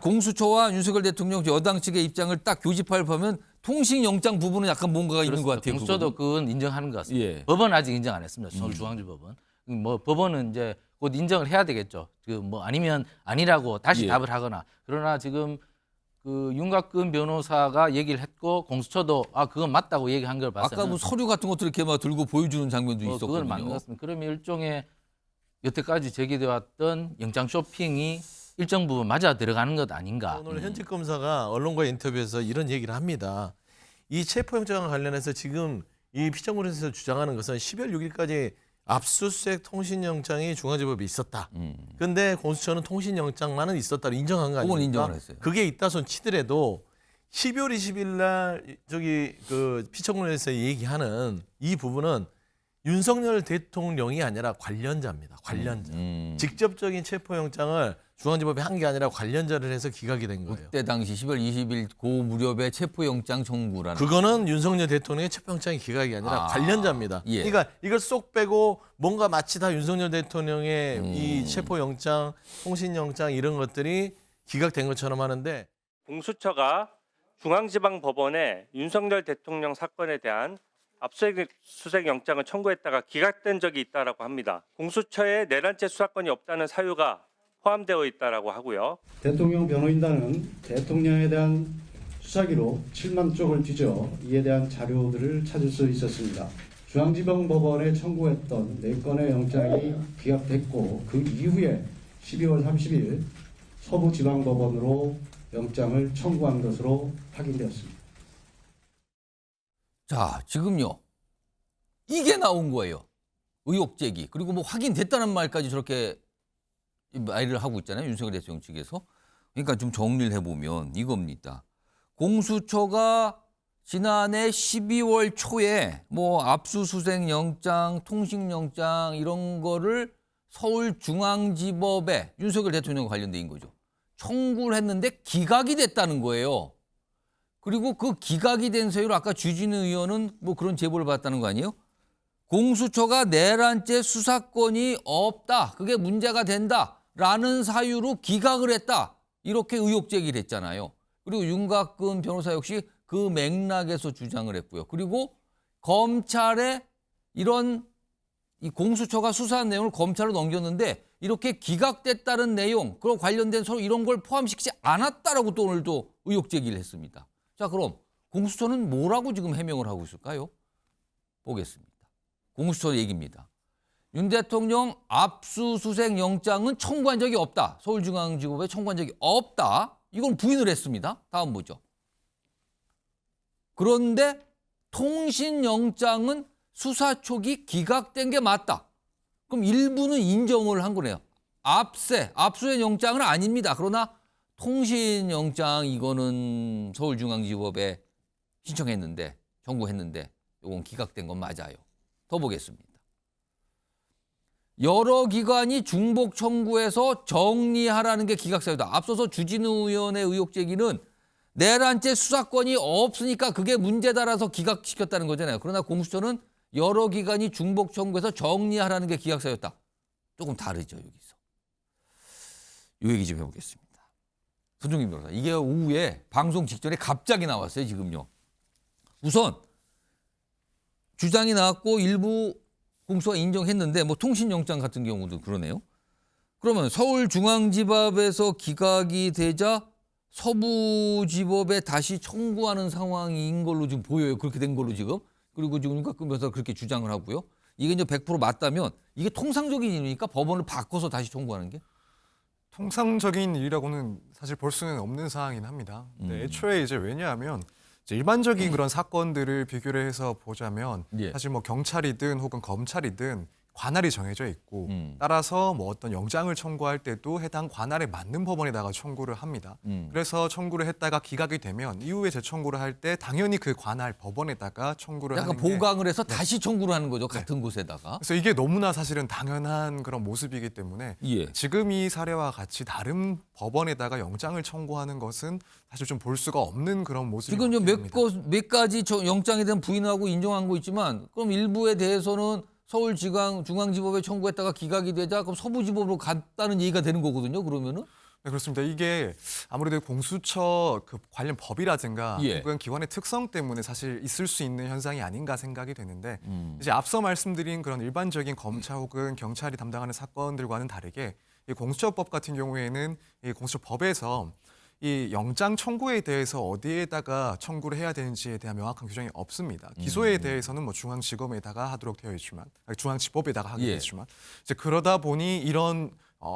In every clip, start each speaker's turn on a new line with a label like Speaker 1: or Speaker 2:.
Speaker 1: 공수처와 윤석열 대통령 여당 측의 입장을 딱 교집합을 보면 통신영장 부분은 약간 뭔가가 있는 것 같아요.
Speaker 2: 공수처도 그건 인정하는 것 같습니다.
Speaker 1: 예.
Speaker 2: 법원 아직 인정 안 했습니다. 서울중앙지법은. 뭐 법원은 이제 곧 인정을 해야 되겠죠. 그 뭐 아니면 아니라고 다시
Speaker 1: 예.
Speaker 2: 답을 하거나. 그러나 지금 그 윤곽근 변호사가 얘기를 했고 공수처도 그건 맞다고 얘기한 걸 봐서는
Speaker 1: 아까 뭐 서류 같은 것들 이렇게 막 들고 보여주는 장면도 있었거든요.
Speaker 2: 그건 맞는 것 같습니다. 그러면 일종의 여태까지 제기되어 왔던 영장 쇼핑이 일정 부분 맞아 들어가는 것 아닌가.
Speaker 3: 오늘 현직 검사가 언론과의 인터뷰에서 이런 얘기를 합니다. 이 체포영장과 관련해서 지금 이 피청구에서 주장하는 것은 12월 6일까지 압수수색 통신영장이 중앙지법에 있었다. 근데 공수처는 통신영장만은 있었다고 인정한 거 아닙니까?
Speaker 1: 그건 인정을 했어요.
Speaker 3: 그게 있다 손 치더라도 12월 20일 날 저기 그 피청구에서 얘기하는 이 부분은 윤석열 대통령이 아니라 관련자입니다. 관련자. 직접적인 체포영장을 중앙지법이 한 게 아니라 관련자를 해서 기각이 된 거예요.
Speaker 1: 그때 당시 10월 20일 그 무렵에 체포영장 청구라는.
Speaker 3: 그거는 윤석열 대통령의 체포영장이 기각이 아니라 관련자입니다.
Speaker 1: 예.
Speaker 3: 그러니까 이걸 쏙 빼고 뭔가 마치 다 윤석열 대통령의 이 체포영장, 통신영장 이런 것들이 기각된 것처럼 하는데
Speaker 4: 공수처가 중앙지방법원에 윤석열 대통령 사건에 대한 압수수색 영장을 청구했다가 기각된 적이 있다라고 합니다. 공수처에 내란죄 수사권이 없다는 사유가 포함되어 있다라고 하고요.
Speaker 5: 대통령 변호인단은 대통령에 대한 수사기록 7만 쪽을 뒤져 이에 대한 자료들을 찾을 수 있었습니다. 중앙지방법원에 청구했던 4건의 영장이 기각됐고 그 이후에 12월 30일 서부지방법원으로 영장을 청구한 것으로 확인되었습니다.
Speaker 1: 자, 지금요. 이게 나온 거예요. 의혹 제기. 그리고 뭐 확인됐다는 말까지 저렇게 말을 하고 있잖아요. 윤석열 대통령 측에서. 그러니까 좀 정리를 해보면 이겁니다. 공수처가 지난해 12월 초에 뭐 압수수색 영장, 통신영장 이런 거를 서울중앙지법에 윤석열 대통령과 관련된 거죠. 청구를 했는데 기각이 됐다는 거예요. 그리고 그 기각이 된 사유로 아까 주진우 의원은 뭐 그런 제보를 받았다는 거 아니에요? 공수처가 내란죄 수사권이 없다. 그게 문제가 된다라는 사유로 기각을 했다. 이렇게 의혹 제기를 했잖아요. 그리고 윤곽근 변호사 역시 그 맥락에서 주장을 했고요. 그리고 검찰에 이런 이 공수처가 수사한 내용을 검찰로 넘겼는데 이렇게 기각됐다는 내용, 그와 관련된 서로 이런 걸 포함시키지 않았다라고 또 오늘도 의혹 제기를 했습니다. 자, 그럼 공수처는 뭐라고 지금 해명을 하고 있을까요? 보겠습니다. 공수처 얘기입니다. 윤 대통령 압수수색 영장은 청구한 적이 없다. 서울중앙지법에 청구한 적이 없다. 이건 부인을 했습니다. 다음 보죠. 그런데 통신영장은 수사 초기 기각된 게 맞다. 그럼 일부는 인정을 한 거네요. 압수의 영장은 아닙니다. 그러나 통신영장 이거는 서울중앙지법에 신청했는데 청구했는데 이건 기각된 건 맞아요. 더 보겠습니다. 여러 기관이 중복 청구해서 정리하라는 게 기각 사유다. 앞서서 주진우 의원의 의혹 제기는 내란죄 수사권이 없으니까 그게 문제다라서 기각시켰다는 거잖아요. 그러나 공수처는 여러 기관이 중복 청구해서 정리하라는 게 기각 사유였다. 조금 다르죠, 여기서. 이 얘기 좀 해보겠습니다. 손종인 변호사, 이게 오후에 방송 직전에 갑자기 나왔어요, 지금요. 우선 주장이 나왔고 일부 공수가 인정했는데 뭐 통신영장 같은 경우도 그러네요. 그러면 서울중앙지법에서 기각이 되자 서부지법에 다시 청구하는 상황인 걸로 지금 보여요. 그렇게 된 걸로 지금. 그리고 지금 윤곽근 변호사가 그렇게 주장을 하고요. 이게 이제 100% 맞다면 이게 통상적인 일이니까 법원을 바꿔서 다시 청구하는 게?
Speaker 6: 통상적인 일이라고는 사실 볼 수는 없는 사항이긴 합니다. 근데 애초에 이제 왜냐하면 이제 일반적인 그런 사건들을 비교를 해서 보자면
Speaker 1: 예.
Speaker 6: 사실 뭐 경찰이든 혹은 검찰이든 관할이 정해져 있고 따라서 뭐 어떤 영장을 청구할 때도 해당 관할에 맞는 법원에다가 청구를 합니다. 그래서 청구를 했다가 기각이 되면 이후에 재청구를 할 때 당연히 그 관할 법원에다가 청구를
Speaker 1: 약간
Speaker 6: 하는 게
Speaker 1: 보강을 해서 다시 청구를 하는 거죠. 같은 곳에다가.
Speaker 6: 그래서 이게 너무나 사실은 당연한 그런 모습이기 때문에
Speaker 1: 예.
Speaker 6: 지금 이 사례와 같이 다른 법원에다가 영장을 청구하는 것은 사실 좀 볼 수가 없는 그런 모습이
Speaker 1: 지금
Speaker 6: 합니다.
Speaker 1: 몇 가지 영장에 대한 부인하고 인정한 거 있지만 그럼 일부에 대해서는 서울중앙지법에 청구했다가 기각이 되자 그럼 서부지법으로 갔다는 얘기가 되는 거거든요. 그러면은
Speaker 6: 네, 그렇습니다. 이게 아무래도 공수처 그 관련 법이라든가
Speaker 1: 예.
Speaker 6: 혹은 기관의 특성 때문에 사실 있을 수 있는 현상이 아닌가 생각이 되는데 이제 앞서 말씀드린 그런 일반적인 검찰 혹은 경찰이 담당하는 사건들과는 다르게 이 공수처법 같은 경우에는 이 공수처법에서 이 영장 청구에 대해서 어디에다가 청구를 해야 되는지에 대한 명확한 규정이 없습니다. 기소에 대해서는 뭐 중앙지검에다가 하도록 되어 있지만 중앙지법에다가 하게
Speaker 1: 예.
Speaker 6: 되어 있지만 이제 그러다 보니 이런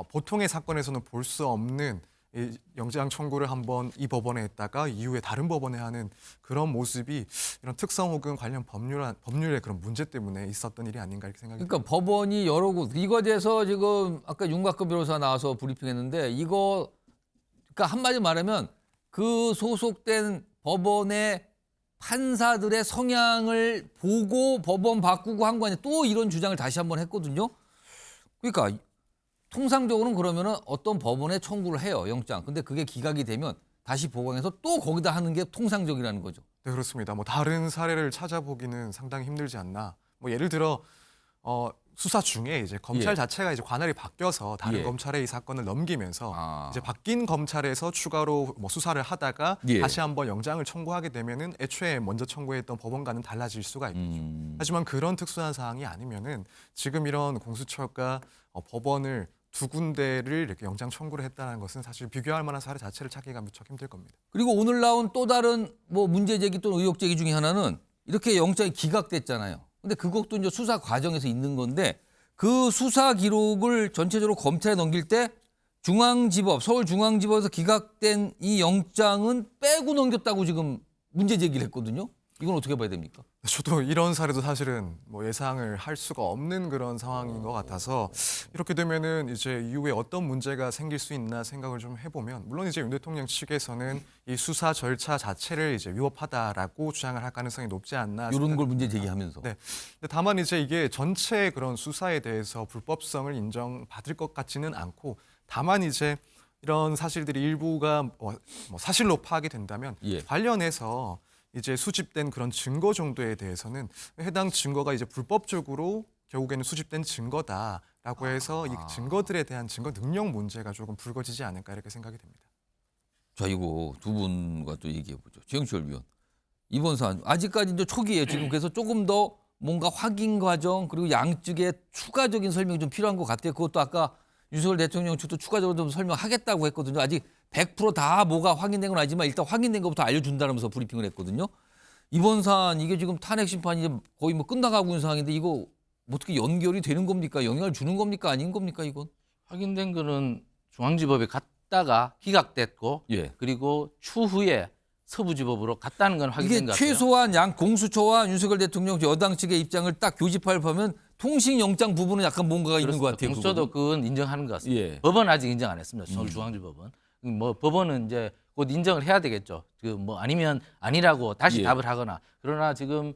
Speaker 6: 보통의 사건에서는 볼 수 없는 이 영장 청구를 한번 이 법원에 했다가 이후에 다른 법원에 하는 그런 모습이 이런 특성 혹은 관련 법률의 그런 문제 때문에 있었던 일이 아닌가 이렇게 생각이
Speaker 1: 그러니까 법원이 여러 곳 이거에 대해서 지금 아까 윤곽근 변호사 나와서 브리핑했는데 이거 그러니까 한마디 말하면 그 소속된 법원의 판사들의 성향을 보고 법원 바꾸고 한 거 아니에요. 또 이런 주장을 다시 한번 했거든요. 그러니까 통상적으로는 그러면은 어떤 법원에 청구를 해요, 영장. 근데 그게 기각이 되면 다시 보강해서 또 거기다 하는 게 통상적이라는 거죠.
Speaker 6: 네, 그렇습니다. 뭐 다른 사례를 찾아보기는 상당히 힘들지 않나. 뭐 예를 들어 수사 중에 이제 검찰
Speaker 1: 예.
Speaker 6: 자체가 이제 관할이 바뀌어서 다른
Speaker 1: 예.
Speaker 6: 검찰에 이 사건을 넘기면서
Speaker 1: 아.
Speaker 6: 이제 바뀐 검찰에서 추가로 뭐 수사를 하다가
Speaker 1: 예.
Speaker 6: 다시 한번 영장을 청구하게 되면은 애초에 먼저 청구했던 법원과는 달라질 수가 있겠죠. 하지만 그런 특수한 사항이 아니면은 지금 이런 공수처가 법원을 두 군데를 이렇게 영장 청구를 했다는 것은 사실 비교할 만한 사례 자체를 찾기가 무척 힘들 겁니다.
Speaker 1: 그리고 오늘 나온 또 다른 뭐 문제 제기 또는 의혹 제기 중에 하나는 이렇게 영장이 기각됐잖아요. 근데 그것도 이제 수사 과정에서 있는 건데 그 수사 기록을 전체적으로 검찰에 넘길 때 중앙지법, 서울중앙지법에서 기각된 이 영장은 빼고 넘겼다고 지금 문제 제기를 했거든요. 이건 어떻게 봐야 됩니까?
Speaker 6: 저도 이런 사례도 사실은 뭐 예상을 할 수가 없는 그런 상황인 것 같아서 이렇게 되면은 이제 이후에 어떤 문제가 생길 수 있나 생각을 좀 해보면 물론 이제 윤 대통령 측에서는 이 수사 절차 자체를 이제 위법하다라고 주장을 할 가능성이 높지 않나
Speaker 1: 이런 걸 문제 제기하면서.
Speaker 6: 네. 근데 다만 이제 이게 전체 그런 수사에 대해서 불법성을 인정받을 것 같지는 않고 다만 이제 이런 사실들이 일부가 뭐 사실로 파악이 된다면
Speaker 1: 예.
Speaker 6: 관련해서 이제 수집된 그런 증거 정도에 대해서는 해당 증거가 이제 불법적으로 결국에는 수집된 증거다라고 해서 이 증거들에 대한 증거 능력 문제가 조금 불거지지 않을까 이렇게 생각이 됩니다.
Speaker 1: 자, 이거 두 분과 또 얘기해 보죠. 최영철 위원. 이번 사안 아직까지 이제 초기예요. 지금 그래서 조금 더 뭔가 확인 과정 그리고 양측의 추가적인 설명이 좀 필요한 것 같아요. 그것도 아까 윤석열 대통령 측도 추가적으로 좀 설명하겠다고 했거든요. 아직 100%다 뭐가 확인된 건 아니지만 일단 확인된 것부터 알려준다면서 브리핑을 했거든요. 이번 사안 이게 지금 탄핵 심판이 이제 거의 뭐 끝나가고 있는 상황인데 이거 어떻게 연결이 되는 겁니까? 영향을 주는 겁니까? 아닌 겁니까? 이건?
Speaker 2: 확인된 거는 중앙지법에 갔다가 기각됐고
Speaker 1: 예.
Speaker 2: 그리고 추후에 서부지법으로 갔다는 건 확인된
Speaker 1: 이게
Speaker 2: 것 같아요.
Speaker 1: 최소한 양 공수처와 윤석열 대통령 여당 측의 입장을 딱 교집합하면 통신영장 부분은 약간 뭔가가 있는 것 같아요.
Speaker 2: 공수처도
Speaker 1: 그거는.
Speaker 2: 그건 인정하는 것 같습니다.
Speaker 1: 예.
Speaker 2: 법원은 아직 인정 안 했습니다. 서울중앙지법은. 뭐 법원은 이제 곧 인정을 해야 되겠죠. 그 뭐 아니면 아니라고 다시
Speaker 1: 예.
Speaker 2: 답을 하거나. 그러나 지금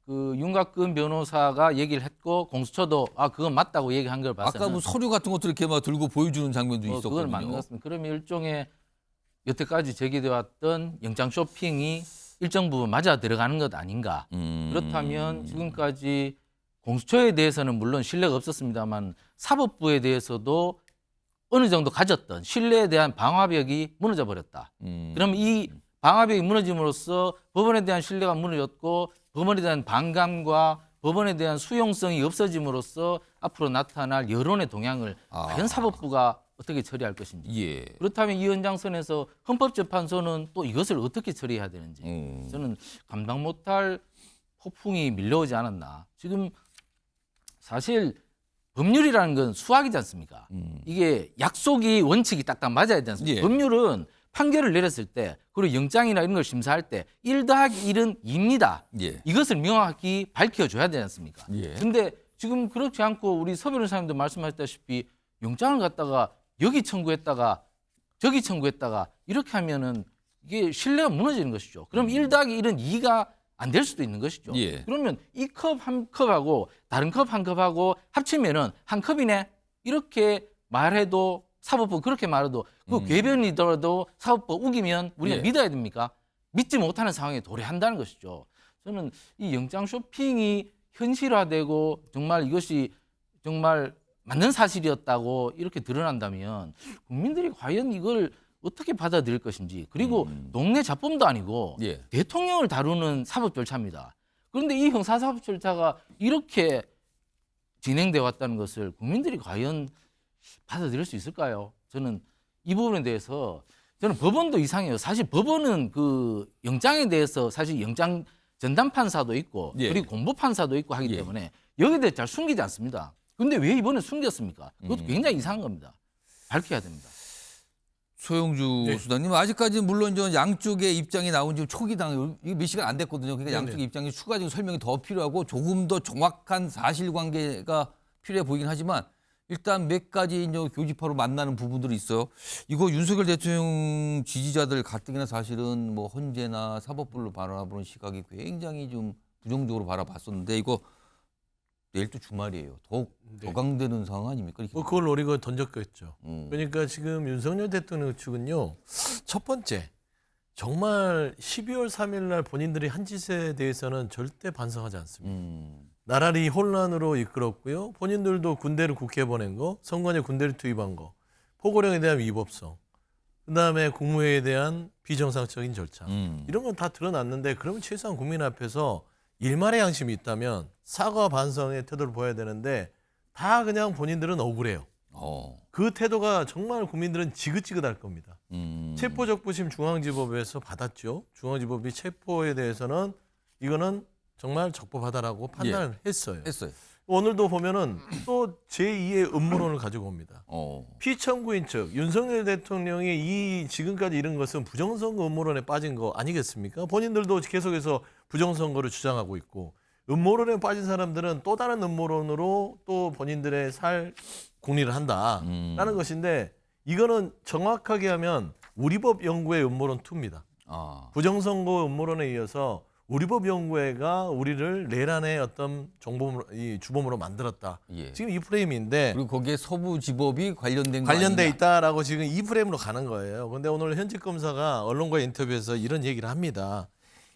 Speaker 2: 그 윤곽근 변호사가 얘기를 했고 공수처도 그건 맞다고 얘기한 걸 봐서는
Speaker 1: 아까 뭐 서류 같은 것들 이렇게 막 들고 보여주는 장면도
Speaker 2: 그건
Speaker 1: 있었거든요.
Speaker 2: 맞는 것 같습니다. 그러면 일종의 여태까지 제기돼 왔던 영장 쇼핑이 일정 부분 맞아 들어가는 것 아닌가. 그렇다면 지금까지 공수처에 대해서는 물론 신뢰가 없었습니다만 사법부에 대해서도 어느 정도 가졌던 신뢰에 대한 방화벽이 무너져 버렸다. 그럼 이 방화벽이 무너짐으로써 법원에 대한 신뢰가 무너졌고 법원에 대한 반감과 법원에 대한 수용성이 없어짐으로써 앞으로 나타날 여론의 동향을 과연 사법부가 어떻게 처리할 것인지.
Speaker 1: 예.
Speaker 2: 그렇다면 이 연장선에서 헌법재판소는 또 이것을 어떻게 처리해야 되는지 저는 감당 못할 폭풍이 밀려오지 않았나. 지금 사실 법률이라는 건 수학이지 않습니까? 이게 약속이 원칙이 딱딱 맞아야 되지 않습니까?
Speaker 1: 예.
Speaker 2: 법률은 판결을 내렸을 때 그리고 영장이나 이런 걸 심사할 때 1 더하기 1은 2입니다.
Speaker 1: 예.
Speaker 2: 이것을 명확히 밝혀줘야 되지 않습니까?
Speaker 1: 예.
Speaker 2: 근데 지금 그렇지 않고 우리 서 변호사님도 말씀하셨다시피 영장을 갖다가 여기 청구했다가 저기 청구했다가 이렇게 하면은 이게 신뢰가 무너지는 것이죠. 그럼 1 더하기 1은 2가 안 될 수도 있는 것이죠.
Speaker 1: 예.
Speaker 2: 그러면 이 컵 한 컵하고 다른 컵 한 컵하고 합치면은 한 컵이네. 이렇게 말해도 사법부 그렇게 말해도 그 궤변이더라도 사법부 우기면 우리가
Speaker 1: 예.
Speaker 2: 믿어야 됩니까? 믿지 못하는 상황에 도래한다는 것이죠. 저는 이 영장 쇼핑이 현실화되고 정말 이것이 정말 맞는 사실이었다고 이렇게 드러난다면 국민들이 과연 이걸 어떻게 받아들일 것인지, 그리고 동네 잡범도 아니고
Speaker 1: 예.
Speaker 2: 대통령을 다루는 사법 절차입니다. 그런데 이 형사사법 절차가 이렇게 진행돼 왔다는 것을 국민들이 과연 받아들일 수 있을까요? 저는 이 부분에 대해서 저는 법원도 이상해요. 사실 법원은 그 영장에 대해서 사실 영장 전담 판사도 있고
Speaker 1: 예.
Speaker 2: 그리고 공보 판사도 있고 하기
Speaker 1: 예.
Speaker 2: 때문에 여기에 대해 잘 숨기지 않습니다. 근데 왜 이번에 숨겼습니까? 그것도 굉장히 이상한 겁니다. 밝혀야 됩니다.
Speaker 1: 소영주 수장님 아직까지 물론 저 양쪽의 입장이 나온 지 초기당 이거 몇 시간 안 됐거든요. 그러니까 양쪽의 입장이 추가적인 설명이 더 필요하고 조금 더 정확한 사실관계가 필요해 보이긴 하지만 일단 몇 가지 이제 교집합으로 만나는 부분들이 있어요. 이거 윤석열 대통령 지지자들 가뜩이나 사실은 뭐 헌재나 사법부를 바라보는 시각이 굉장히 좀 부정적으로 바라봤었는데 이거 내일 또 주말이에요. 더욱 격앙되는 상황 아닙니까? 이렇게
Speaker 3: 뭐 그걸 노리고 던졌겠죠.
Speaker 1: 음.
Speaker 3: 그러니까 지금 윤석열 대통령 측은요. 첫 번째, 정말 12월 3일 날 본인들이 한 짓에 대해서는 절대 반성하지 않습니다. 나라를 혼란으로 이끌었고요. 본인들도 군대를 국회에 보낸 거, 선관위 군대를 투입한 거, 포고령에 대한 위법성, 그다음에 국무회의에 대한 비정상적인 절차. 이런 건 다 드러났는데 그러면 최소한 국민 앞에서 일말의 양심이 있다면 사과 반성의 태도를 보여야 되는데 다 그냥 본인들은 억울해요. 그 태도가 정말 국민들은 지긋지긋할 겁니다. 체포적부심 중앙지법에서 받았죠. 중앙지법이 체포에 대해서는 이거는 정말 적법하다라고 판단을 했어요. 오늘도 보면은 또 제2의 음모론을 가지고 옵니다. 피청구인 측 윤석열 대통령이 이 지금까지 이런 것은 부정선거 음모론에 빠진 거 아니겠습니까? 본인들도 계속해서 부정선거를 주장하고 있고 음모론에 빠진 사람들은 또 다른 음모론으로 또 본인들의 살 공리를 한다라는 것인데 이거는 정확하게 하면 우리법 연구의 음모론 2입니다. 부정선거 음모론에 이어서 우리법 연구회가 우리를 내란의 어떤 주범으로 만들었다.
Speaker 1: 예.
Speaker 3: 지금 이 프레임인데
Speaker 1: 그리고 거기에 서부지법이 관련된 거 아니냐?
Speaker 3: 있다라고 지금 이 프레임으로 가는 거예요. 그런데 오늘 현직 검사가 언론과 인터뷰에서 이런 얘기를 합니다.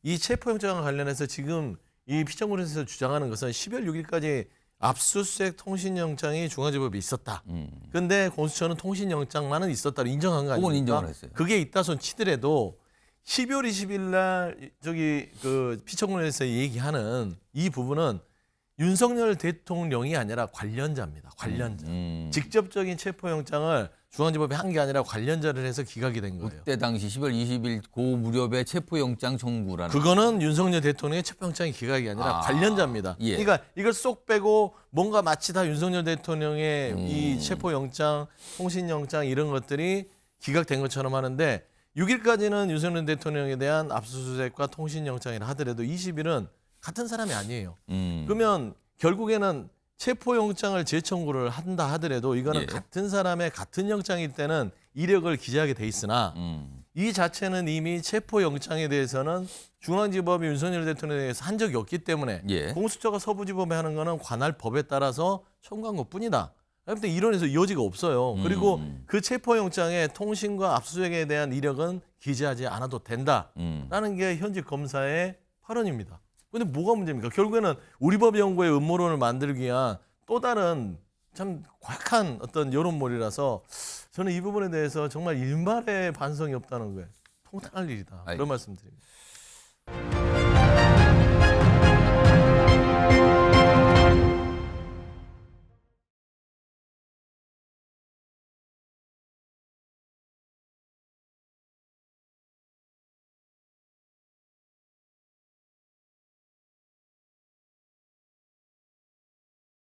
Speaker 3: 이 체포영장과 관련해서 지금 이 피청구에서 주장하는 것은 12월 6일까지 압수수색 통신영장이 중앙지법에 있었다. 그런데 공수처는 통신영장만은 있었다고 인정한 거 아닙니까?
Speaker 1: 그건 인정을 했어요.
Speaker 3: 그게 있다 손 치더라도 12월 20일 날 저기 그 피청구에서 얘기하는 이 부분은 윤석열 대통령이 아니라 관련자입니다. 관련자. 직접적인 체포영장을 중앙지법이 한 게 아니라 관련자를 해서 기각이 된 거예요.
Speaker 1: 그때 당시 10월 20일 그 무렵에 체포영장 청구라는
Speaker 3: 그거는 윤석열 대통령의 체포영장이 기각이 아니라 관련자입니다.
Speaker 1: 예.
Speaker 3: 그러니까 이걸 쏙 빼고 뭔가 마치 다 윤석열 대통령의 이 체포영장, 통신영장 이런 것들이 기각된 것처럼 하는데 6일까지는 윤석열 대통령에 대한 압수수색과 통신영장이라 하더라도 20일은 같은 사람이 아니에요. 그러면 결국에는 체포영장을 재청구를 한다 하더라도 이거는
Speaker 1: 예.
Speaker 3: 같은 사람의 같은 영장일 때는 이력을 기재하게 돼 있으나 이 자체는 이미 체포영장에 대해서는 중앙지법이 윤석열 대통령에 대해서 한 적이 없기 때문에
Speaker 1: 예.
Speaker 3: 공수처가 서부지법에 하는 거는 관할 법에 따라서 청구한 것뿐이다. 아무튼 이론에서 여지가 없어요. 그리고 그 체포영장에 통신과 압수수색에 대한 이력은 기재하지 않아도 된다라는 게 현직 검사의 발언입니다. 근데 뭐가 문제입니까? 결국에는 우리법 연구의 음모론을 만들기 위한 또 다른 참 과학한 어떤 여론몰이라서 저는 이 부분에 대해서 정말 일말의 반성이 없다는 거에 통탄할 일이다. 그런 말씀드립니다.